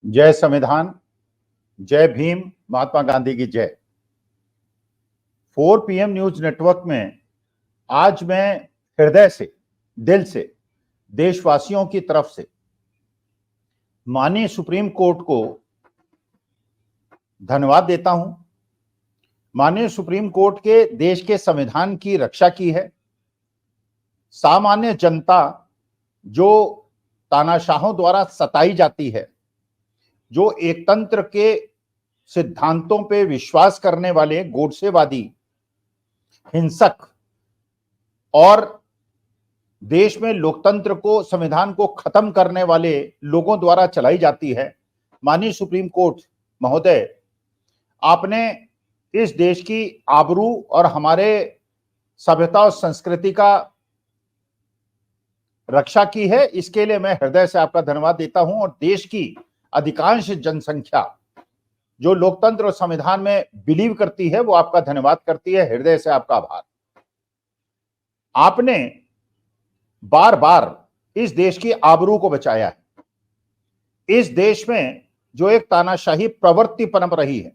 जय संविधान, जय भीम, महात्मा गांधी की जय। 4 PM न्यूज नेटवर्क में आज मैं हृदय से, दिल से देशवासियों की तरफ से माननीय सुप्रीम कोर्ट को धन्यवाद देता हूं। माननीय सुप्रीम कोर्ट के देश के संविधान की रक्षा की है। सामान्य जनता जो तानाशाहों द्वारा सताई जाती है, जो एकतंत्र के सिद्धांतों पे विश्वास करने वाले गोडसेवादी, हिंसक और देश में लोकतंत्र को, संविधान को खत्म करने वाले लोगों द्वारा चलाई जाती है। माननीय सुप्रीम कोर्ट महोदय, आपने इस देश की आबरू और हमारे सभ्यता और संस्कृति का रक्षा की है। इसके लिए मैं हृदय से आपका धन्यवाद देता हूं और देश की अधिकांश जनसंख्या जो लोकतंत्र और संविधान में बिलीव करती है वो आपका धन्यवाद करती है। हृदय से आपका आभार। आपने बार बार इस देश की आबरू को बचाया है। इस देश में जो एक तानाशाही प्रवृत्ति पनप रही है,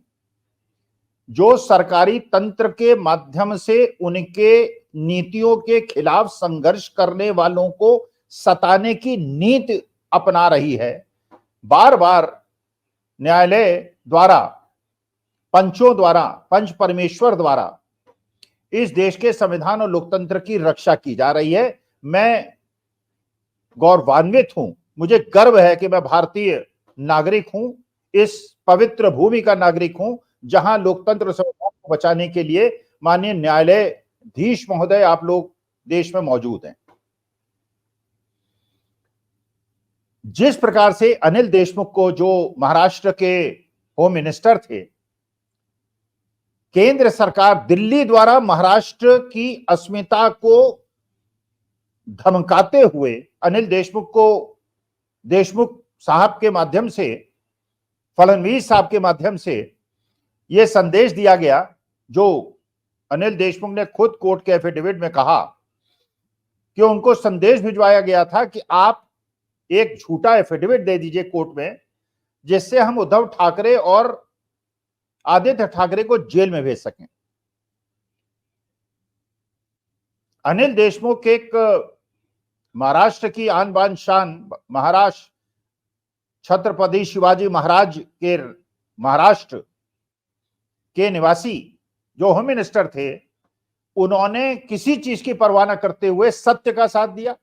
जो सरकारी तंत्र के माध्यम से उनके नीतियों के खिलाफ संघर्ष करने वालों को सताने की नीति अपना रही है, बार बार न्यायालय द्वारा, पंचों द्वारा, पंच परमेश्वर द्वारा इस देश के संविधान और लोकतंत्र की रक्षा की जा रही है। मैं गौरवान्वित हूं, मुझे गर्व है कि मैं भारतीय नागरिक हूं, इस पवित्र भूमि का नागरिक हूं जहां लोकतंत्र और संविधान को बचाने के लिए माननीय न्यायालयाधीश महोदय आप लोग देश में मौजूद हैं। जिस प्रकार से अनिल देशमुख को, जो महाराष्ट्र के होम मिनिस्टर थे, केंद्र सरकार दिल्ली द्वारा महाराष्ट्र की अस्मिता को धमकाते हुए अनिल देशमुख को, देशमुख साहब के माध्यम से, फडणवीस साहब के माध्यम से यह संदेश दिया गया, जो अनिल देशमुख ने खुद कोर्ट के एफिडेविट में कहा कि उनको संदेश भिजवाया गया था कि आप एक झूठा एफिडेविट दे दीजिए कोर्ट में, जिससे हम उद्धव ठाकरे और आदित्य ठाकरे को जेल में भेज सकें। अनिल देशमुख एक महाराष्ट्र की आन बान शान, महाराष्ट्र छत्रपति शिवाजी महाराज के महाराष्ट्र के निवासी जो होम मिनिस्टर थे, उन्होंने किसी चीज की परवाह न करते हुए सत्य का साथ दिया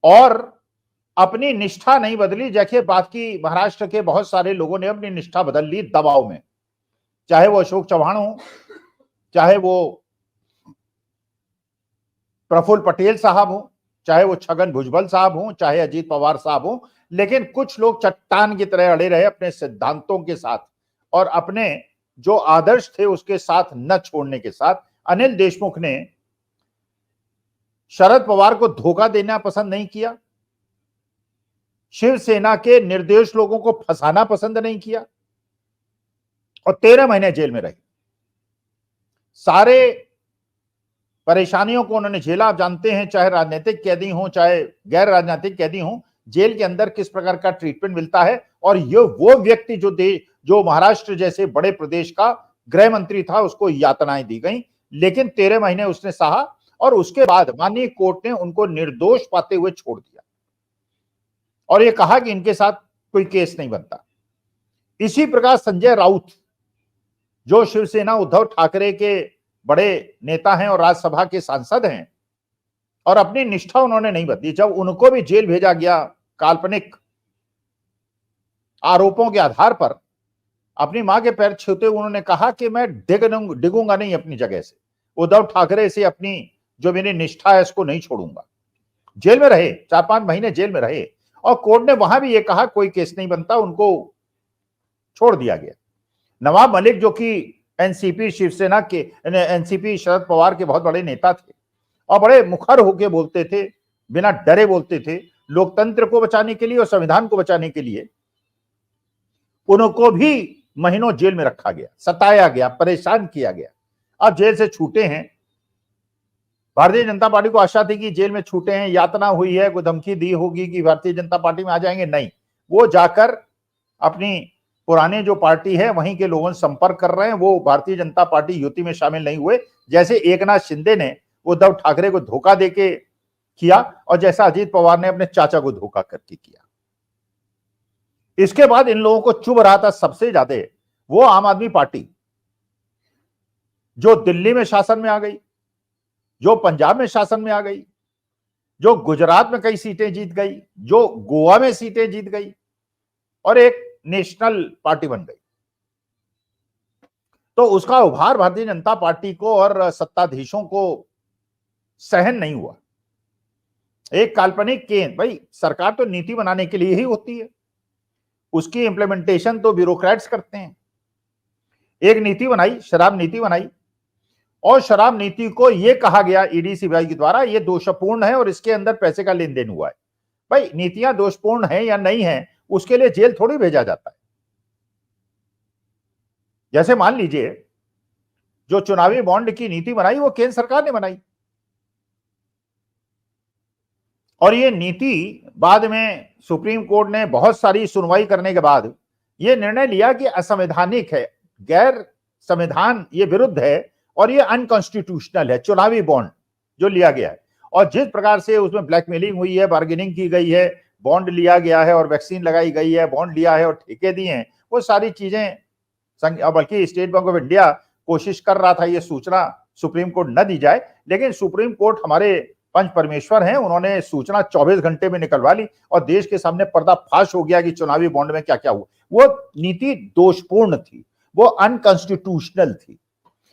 और अपनी निष्ठा नहीं बदली। देखिए, बाकी महाराष्ट्र के बहुत सारे लोगों ने अपनी निष्ठा बदल ली दबाव में, चाहे वो अशोक चव्हाण हो, चाहे वो प्रफुल्ल पटेल साहब हो, चाहे वो छगन भुजबल साहब हो, चाहे अजीत पवार साहब हो, लेकिन कुछ लोग चट्टान की तरह अड़े रहे अपने सिद्धांतों के साथ और अपने जो आदर्श थे उसके साथ न छोड़ने के साथ। अनिल देशमुख ने शरद पवार को धोखा देना पसंद नहीं किया, शिवसेना के निर्दोष लोगों को फंसाना पसंद नहीं किया और 13 महीने जेल में रहे। सारे परेशानियों को उन्होंने झेला। आप जानते हैं, चाहे राजनीतिक कैदी हो, चाहे गैर राजनीतिक कैदी हो, जेल के अंदर किस प्रकार का ट्रीटमेंट मिलता है। और ये वो व्यक्ति जो महाराष्ट्र जैसे बड़े प्रदेश का गृह मंत्री था, उसको यातनाएं दी गई, लेकिन 13 महीने उसने सहा और उसके बाद माननीय कोर्ट ने उनको निर्दोष पाते हुए छोड़ दिया और ये कहा कि इनके साथ कोई केस नहीं बनता। इसी प्रकार संजय राउत, जो शिवसेना उद्धव ठाकरे के बड़े नेता हैं और राज्यसभा के सांसद हैं, और अपनी निष्ठा उन्होंने नहीं बदली। जब उनको भी जेल भेजा गया काल्पनिक आरोपों के आधार पर, अपनी मां के पैर छूते उन्होंने कहा कि मैं डिगूंगा नहीं अपनी जगह से, उद्धव ठाकरे से अपनी जो मेरी निष्ठा है इसको नहीं छोड़ूंगा। जेल में रहे, 4-5 महीने जेल में रहे और कोर्ट ने वहां भी ये कहा कोई केस नहीं बनता, उनको छोड़ दिया गया। नवाब मलिक, जो कि एनसीपी, शिवसेना के एनसीपी शरद पवार के बहुत बड़े नेता थे और बड़े मुखर होके बोलते थे, बिना डरे बोलते थे लोकतंत्र को बचाने के लिए और संविधान को बचाने के लिए, उनको भी महीनों जेल में रखा गया, सताया गया, परेशान किया गया। अब जेल से छूटे हैं। भारतीय जनता पार्टी को आशा थी कि जेल में छूटे हैं, यातना हुई है, कोई धमकी दी होगी कि भारतीय जनता पार्टी में आ जाएंगे, नहीं, वो जाकर अपनी पुराने जो पार्टी है वहीं के लोगों से संपर्क कर रहे हैं। वो भारतीय जनता पार्टी युति में शामिल नहीं हुए, जैसे एकनाथ शिंदे ने उद्धव ठाकरे को धोखा देके किया और जैसा अजीत पवार ने अपने चाचा को धोखा करके किया। इसके बाद इन लोगों को चुभ रहा था सबसे ज्यादा वो आम आदमी पार्टी, जो दिल्ली में शासन में आ गई, जो पंजाब में शासन में आ गई, जो गुजरात में कई सीटें जीत गई, जो गोवा में सीटें जीत गई और एक नेशनल पार्टी बन गई। तो उसका उभार भारतीय जनता पार्टी को और सत्ताधीशों को सहन नहीं हुआ। एक काल्पनिक केंद्र, भाई सरकार तो नीति बनाने के लिए ही होती है, उसकी इंप्लीमेंटेशन तो ब्यूरोक्रेट्स करते हैं। एक नीति बनाई, शराब नीति बनाई, और शराब नीति को यह कहा गया ईडी सीबीआई के द्वारा ये दोषपूर्ण है और इसके अंदर पैसे का लेन देन हुआ है। भाई नीतियां दोषपूर्ण है या नहीं है उसके लिए जेल थोड़ी भेजा जाता है। जैसे मान लीजिए जो चुनावी बॉन्ड की नीति बनाई वो केंद्र सरकार ने बनाई, और ये नीति बाद में सुप्रीम कोर्ट ने बहुत सारी सुनवाई करने के बाद ये निर्णय लिया कि असंवैधानिक है, गैर संविधान, ये विरुद्ध है और ये अनकॉन्स्टिट्यूशनल है चुनावी बॉन्ड जो लिया गया है। और जिस प्रकार से उसमें ब्लैकमेलिंग हुई है, बार्गेनिंग की गई है, बॉन्ड लिया गया है और वैक्सीन लगाई गई है, बॉन्ड लिया है और ठेके दिए हैं, वो सारी चीजें, बल्कि स्टेट बैंक ऑफ इंडिया कोशिश कर रहा था ये सूचना सुप्रीम कोर्ट न दी जाए, लेकिन सुप्रीम कोर्ट हमारे पंच परमेश्वर हैं, उन्होंने सूचना 24 घंटे में निकलवा ली और देश के सामने पर्दाफाश हो गया कि चुनावी बॉन्ड में क्या क्या हुआ। वो नीति दोषपूर्ण थी, वो अनकॉन्स्टिट्यूशनल थी,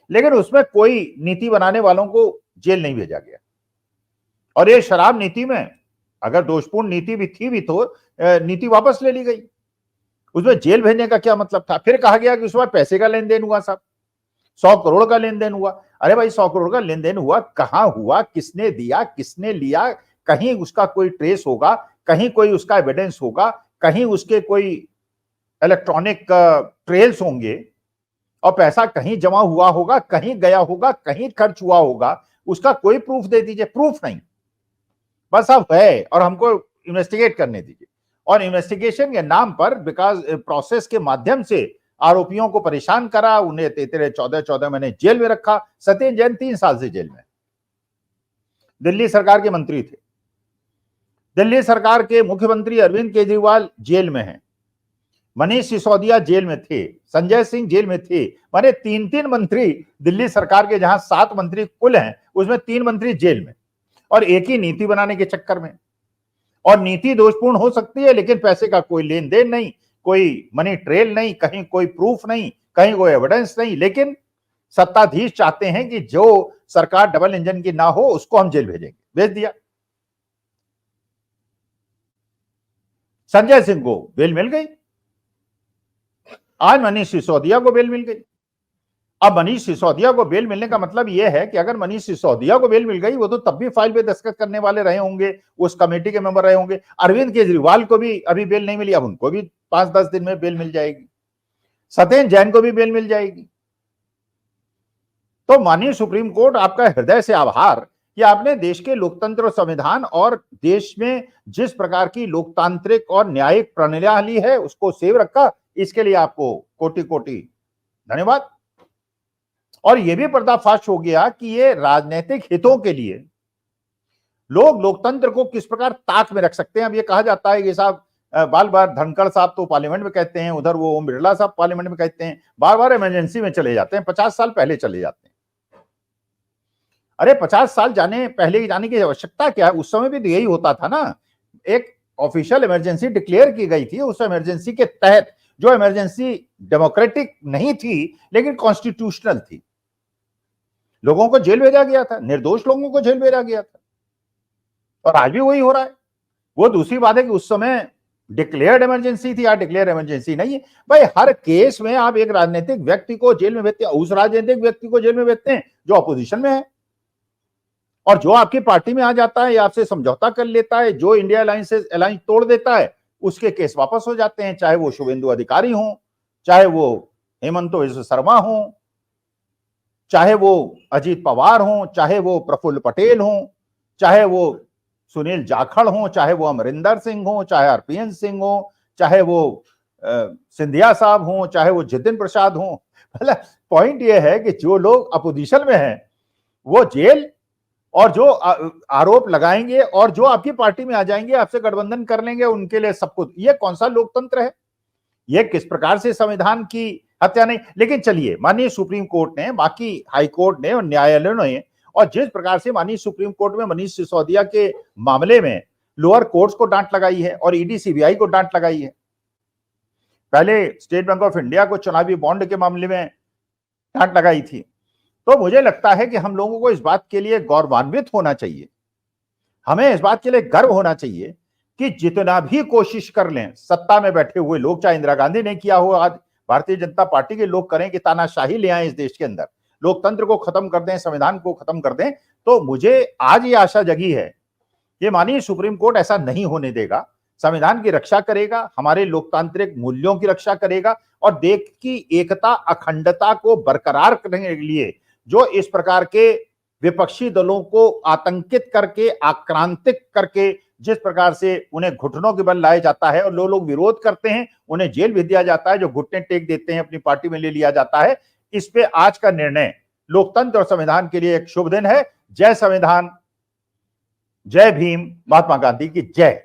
लेकिन उसमें कोई नीति बनाने वालों को जेल नहीं भेजा गया। और ये शराब नीति में अगर दोषपूर्ण नीति भी थी भी तो नीति वापस ले ली गई, उसमें जेल भेजने का क्या मतलब था। फिर कहा गया कि उसमें पैसे का लेन देन हुआ, साहब 100 करोड़ का लेन देन हुआ। अरे भाई 100 करोड़ का लेन देन हुआ, कहां हुआ, किसने दिया, किसने लिया, कहीं उसका कोई ट्रेस होगा, कहीं कोई उसका एविडेंस होगा, कहीं उसके कोई इलेक्ट्रॉनिक ट्रेल्स होंगे और पैसा कहीं जमा हुआ होगा, कहीं गया होगा, कहीं खर्च हुआ होगा, उसका कोई प्रूफ दे दीजिए। प्रूफ नहीं, बस अब है और हमको इन्वेस्टिगेट करने दीजिए। और इन्वेस्टिगेशन के नाम पर बिकॉज प्रोसेस के माध्यम से आरोपियों को परेशान करा, उन्हें 13-14 महीने जेल में रखा। सत्येंद्र जैन 3 साल से जेल में, दिल्ली सरकार के मंत्री थे। दिल्ली सरकार के मुख्यमंत्री अरविंद केजरीवाल जेल में हैं, मनीष सिसोदिया जेल में थे, संजय सिंह जेल में थे। माने 3-3 मंत्री दिल्ली सरकार के, जहां 7 मंत्री कुल हैं, उसमें 3 मंत्री जेल में, और एक ही नीति बनाने के चक्कर में। और नीति दोषपूर्ण हो सकती है लेकिन पैसे का कोई लेन देन नहीं, कोई मनी ट्रेल नहीं, कहीं कोई प्रूफ नहीं, कहीं कोई एविडेंस नहीं, लेकिन सत्ताधीश चाहते हैं कि जो सरकार डबल इंजन की ना हो उसको हम जेल भेजेंगे। भेज दिया। संजय सिंह को बेल मिल गई, आज मनीष सिसोदिया को बेल मिल गई। अब मनीष सिसोदिया को बेल मिलने का मतलब यह है कि अगर मनीष सिसोदिया को बेल मिल गई, वो तो तब भी फाइल पे दस्तखत करने वाले रहे होंगे, उस कमेटी के मेंबर रहे होंगे। अरविंद केजरीवाल को भी अभी बेल नहीं मिली, अब उनको भी 5-10 दिन में बेल मिल जाएगी। सत्येंद्र जैन को भी बेल मिल जाएगी। तो माननीय सुप्रीम कोर्ट, आपका हृदय से आभार कि आपने देश के लोकतंत्र, संविधान और देश में जिस प्रकार की लोकतांत्रिक और न्यायिक प्रणाली है उसको सेव रखा। इसके लिए आपको कोटि कोटि धन्यवाद। और यह भी पर्दाफाश हो गया कि ये राजनीतिक हितों के लिए लोग लोकतंत्र को किस प्रकार ताक में रख सकते हैं। अब ये कहा जाता है कि साहब बार बार धनखड़ साहब तो पार्लियामेंट में कहते हैं, उधर वो ओम बिरला साहब पार्लियामेंट में कहते हैं, बार बार इमरजेंसी में चले जाते हैं, 50 साल पहले चले जाते हैं। अरे 50 साल पहले जाने की आवश्यकता क्या है? उस समय भी तो यही होता था ना। एक ऑफिशियल इमरजेंसी डिक्लेयर की गई थी, उस इमरजेंसी के तहत, जो इमरजेंसी डेमोक्रेटिक नहीं थी लेकिन कॉन्स्टिट्यूशनल थी, लोगों को जेल भेजा गया था, निर्दोष लोगों को जेल भेजा गया था। और आज भी वही हो रहा है। वो दूसरी बात है कि उस समय डिक्लेयर्ड इमरजेंसी थी, आज डिक्लेयर इमरजेंसी नहीं है। भाई हर केस में आप एक राजनीतिक व्यक्ति को जेल में भेजते हैं, उस राजनीतिक व्यक्ति को जेल में भेजते हैं जो अपोजिशन में है, और जो आपकी पार्टी में आ जाता है या आपसे समझौता कर लेता है, जो इंडिया अलायंस से अलायंस तोड़ देता है, उसके केस वापस हो जाते हैं, चाहे वो शुभेंदु अधिकारी हो, चाहे वो हेमंत बिस्वा शर्मा हो, चाहे वो अजीत पवार हो, चाहे वो प्रफुल्ल पटेल हो, चाहे वो सुनील जाखड़ हो, चाहे वो अमरिंदर सिंह हो, चाहे हरप्रीत सिंह हो, चाहे वो सिंधिया साहब हों, चाहे वो जितिन प्रसाद हों। मतलब पॉइंट ये है कि जो लोग अपोजिशन में हैं वो जेल, और जो आरोप लगाएंगे और जो आपकी पार्टी में आ जाएंगे, आपसे गठबंधन कर लेंगे, उनके लिए सब कुछ। ये कौन सा लोकतंत्र है? ये किस प्रकार से संविधान की हत्या नहीं। लेकिन चलिए, माननीय सुप्रीम कोर्ट ने, बाकी हाई कोर्ट ने और न्यायालयों ने, और जिस प्रकार से माननीय सुप्रीम कोर्ट में मनीष सिसोदिया के मामले में लोअर कोर्ट्स को डांट लगाई है और ईडी सीबीआई को डांट लगाई है, पहले स्टेट बैंक ऑफ इंडिया को चुनावी बॉन्ड के मामले में डांट लगाई थी, तो मुझे लगता है कि हम लोगों को इस बात के लिए गौरवान्वित होना चाहिए, हमें इस बात के लिए गर्व होना चाहिए कि जितना भी कोशिश कर लें सत्ता में बैठे हुए लोग, चाहे इंदिरा गांधी ने किया हो, आज भारतीय जनता पार्टी के लोग करें कि तानाशाही ले आए इस देश के अंदर, लोकतंत्र को खत्म कर दें, संविधान को खत्म कर दें, तो मुझे आज ये आशा जगी है कि माननीय सुप्रीम कोर्ट ऐसा नहीं होने देगा, संविधान की रक्षा करेगा, हमारे लोकतांत्रिक मूल्यों की रक्षा करेगा और देश की एकता अखंडता को बरकरार करने के लिए जो इस प्रकार के विपक्षी दलों को आतंकित करके, आक्रांतिक करके, जिस प्रकार से उन्हें घुटनों के बल लाया जाता है और लोग विरोध करते हैं, उन्हें जेल भी दिया जाता है, जो घुटने टेक देते हैं अपनी पार्टी में ले लिया जाता है। इस पे आज का निर्णय लोकतंत्र और संविधान के लिए एक शुभ दिन है। जय संविधान, जय भीम, महात्मा गांधी की जय।